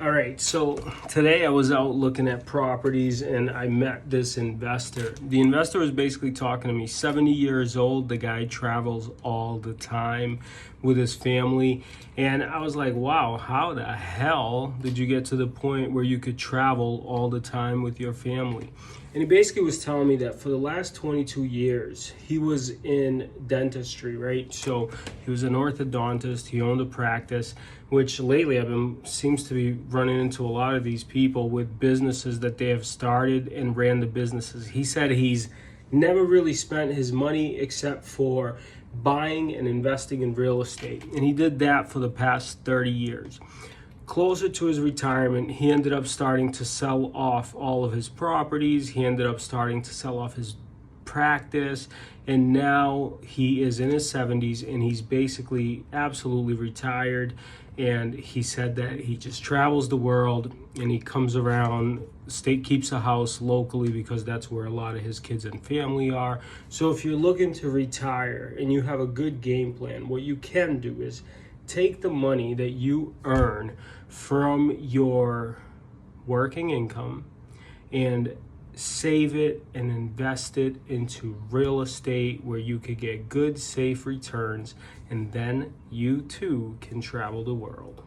All right, so today I was out looking at properties and I met this investor. The investor was basically talking to me, 70 years old. The guy travels all the time with his family. And I was like, wow, how the hell did you get to the point where you could travel all the time with your family? And he basically was telling me that for the last 22 years, he was in dentistry, right? So he was an orthodontist, he owned a practice, which lately I've been seems to be running into a lot of these people with businesses that they have started and ran the businesses. He said he's never really spent his money except for buying and investing in real estate. And he did that for the past 30 years. Closer to his retirement, he ended up starting to sell off all of his properties. He ended up starting to sell off his practice, and now he is in his 70s and he's basically absolutely retired. And he said that he just travels the world and he comes around, state keeps a house locally because that's where a lot of his kids and family are. So if you're looking to retire and you have a good game plan, what you can do is take the money that you earn from your working income and save it and invest it into real estate where you could get good, safe returns, and then you too can travel the world.